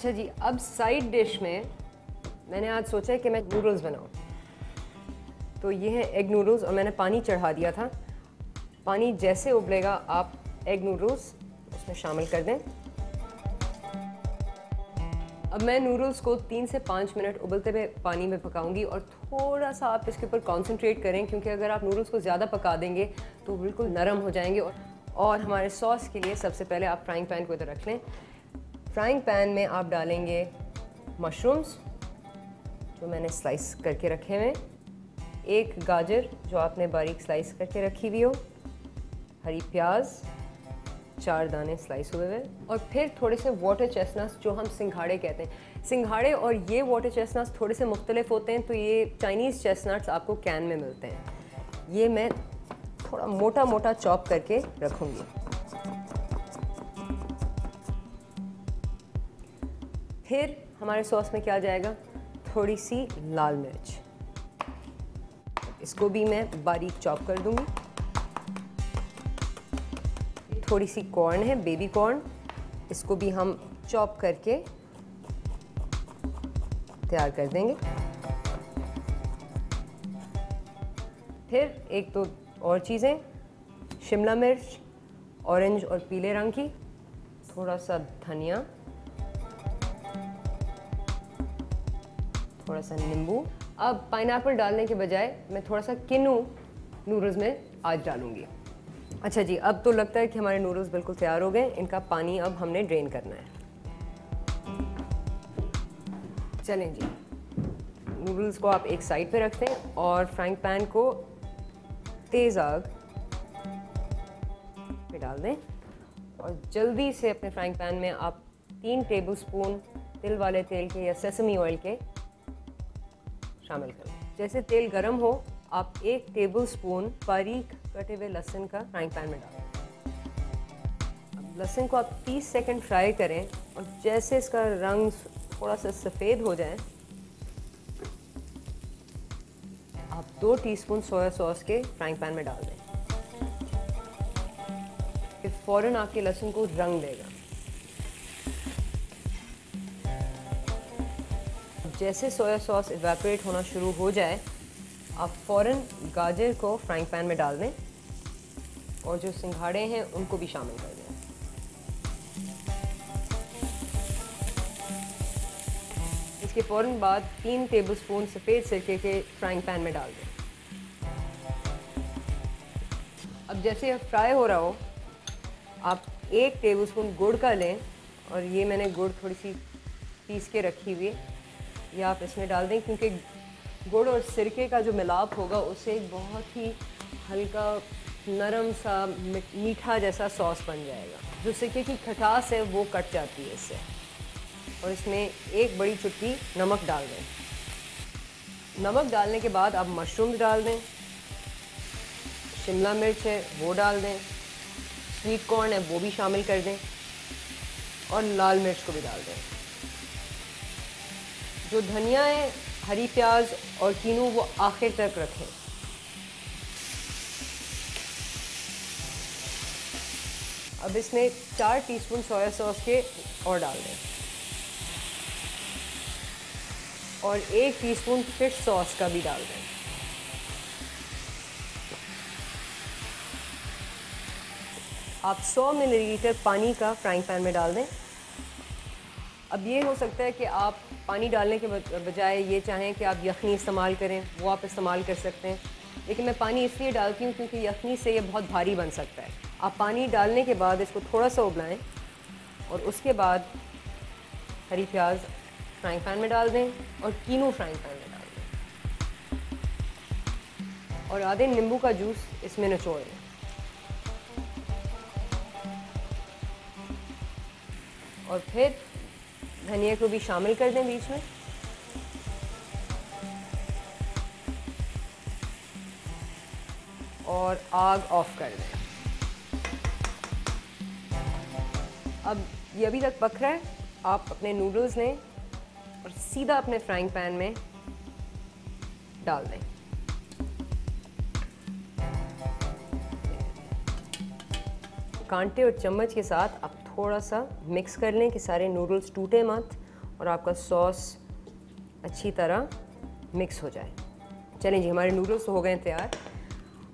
अच्छा जी, अब side dish में मैंने आज सोचा है कि मैं नूडल्स बनाऊं। तो ये है एग नूडल्स और मैंने पानी चढ़ा दिया था। पानी जैसे उबलेगा आप एग नूडल्स उसमें शामिल कर दें। अब मैं नूडल्स को 3 से 5 मिनट उबलते हुए पानी में पकाऊंगी और थोड़ा सा आप इसके ऊपर कंसंट्रेट करें, क्योंकि अगर आप नूडल्स को ज़्यादा पका देंगे तो बिल्कुल नरम हो जाएंगे। और हमारे सॉस के लिए सबसे पहले आप फ्राइंग पैन को इधर रख लें। फ्राइंग पैन में आप डालेंगे मशरूम्स जो मैंने स्लाइस करके रखे हुए, एक गाजर जो आपने बारीक स्लाइस करके रखी हुई हो, हरी प्याज 4 दाने स्लाइस हुए हुए, और फिर थोड़े से वाटर चेस्टनट्स जो हम सिंघाड़े कहते हैं। सिंघाड़े और ये वाटर चेस्टनट्स थोड़े से मुख्तलिफ होते हैं। तो ये चाइनीज़ चेस्टनट्स आपको कैन में मिलते हैं। ये मैं थोड़ा मोटा मोटा चॉप करके रखूँगी। फिर हमारे सॉस में क्या जाएगा, थोड़ी सी लाल मिर्च, इसको भी मैं बारीक चॉप कर दूँगी। थोड़ी सी कॉर्न है, बेबी कॉर्न, इसको भी हम चॉप करके तैयार कर देंगे। फिर एक तो और चीज़ें, शिमला मिर्च ऑरेंज और पीले रंग की, थोड़ा सा धनिया, थोड़ा सा नींबू। अब पाइनएप्पल डालने के बजाय मैं थोड़ा सा किनू नूडल्स में आज डालूंगी। अच्छा जी, अब तो लगता है कि हमारे नूडल्स बिल्कुल तैयार हो गए। इनका पानी अब हमने ड्रेन करना है। चलें जी, नूडल्स को आप एक साइड पे रख दें और फ्राइंग पैन को तेज़ आग पे डाल दें और जल्दी से अपने फ्राइंग पैन में आप 3 टेबलस्पून तिल वाले तेल के या सेसमी ऑयल के शामिल करें। जैसे तेल गर्म हो आप 1 टेबलस्पून बारीक कटे हुए लहसुन का फ्राइंग पैन में डालें। अब लहसुन को आप 30 सेकंड फ्राई करें और जैसे इसका रंग थोड़ा सा सफ़ेद हो जाए आप 2 टीस्पून सोया सॉस के फ्राइंग पैन में डाल दें। फिर फ़ौरन आपके लहसुन को रंग देगा। जैसे सोया सॉस इवेपोरेट होना शुरू हो जाए आप फ़ौरन गाजर को फ्राइंग पैन में डाल दें और जो सिंघाड़े हैं उनको भी शामिल कर दें। इसके फ़ौरन बाद 3 टेबलस्पून सफ़ेद सिरके के फ्राइंग पैन में डाल दें। अब जैसे यह फ्राई हो रहा हो आप 1 टेबलस्पून गुड़ का लें और ये मैंने गुड़ थोड़ी सी पीस के रखी हुई है, ये आप इसमें डाल दें, क्योंकि गुड़ और सिरके का जो मिलाप होगा उससे एक बहुत ही हल्का नरम सा मीठा जैसा सॉस बन जाएगा। जो सिरके की खटास है वो कट जाती है इससे। और इसमें 1 बड़ी चुटकी नमक डाल दें। नमक डालने के बाद आप मशरूम्स डाल दें, शिमला मिर्च है वो डाल दें, स्वीट कॉर्न है वो भी शामिल कर दें और लाल मिर्च को भी डाल दें। जो धनिया है, हरी प्याज और कीनू वो आखिर तक रखें। अब इसमें 4 टीस्पून सोया सॉस के और डाल दें और 1 टीस्पून फिश सॉस का भी डाल दें। आप 100 मिलीलीटर पानी का फ्राइंग पैन में डाल दें। अब ये हो सकता है कि आप पानी डालने के बजाय ये चाहें कि आप यखनी इस्तेमाल करें, वो आप इस्तेमाल कर सकते हैं, लेकिन मैं पानी इसलिए डालती हूँ क्योंकि यखनी से ये बहुत भारी बन सकता है। आप पानी डालने के बाद इसको थोड़ा सा उबलाएं और उसके बाद हरी प्याज फ्राइंग पैन में डाल दें और कीनू फ्राइंग पैन में डाल दें और आधे नींबू का जूस इसमें निचोड़ दें। और फिर धनिया को भी शामिल कर दें बीच में। और आग ऑफ कर दें। अब ये अभी तक पक रहा है, आप अपने नूडल्स लें और सीधा अपने फ्राइंग पैन में डाल दें। कांटे और चम्मच के साथ आप थोड़ा सा मिक्स कर लें कि सारे नूडल्स टूटे मत और आपका सॉस अच्छी तरह मिक्स हो जाए। चलें जी, हमारे नूडल्स हो गए तैयार।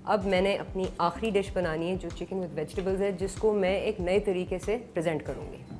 अब मैंने अपनी आखिरी डिश बनानी है जो चिकन विद वेजिटेबल्स है, जिसको मैं एक नए तरीके से प्रेजेंट करूँगी।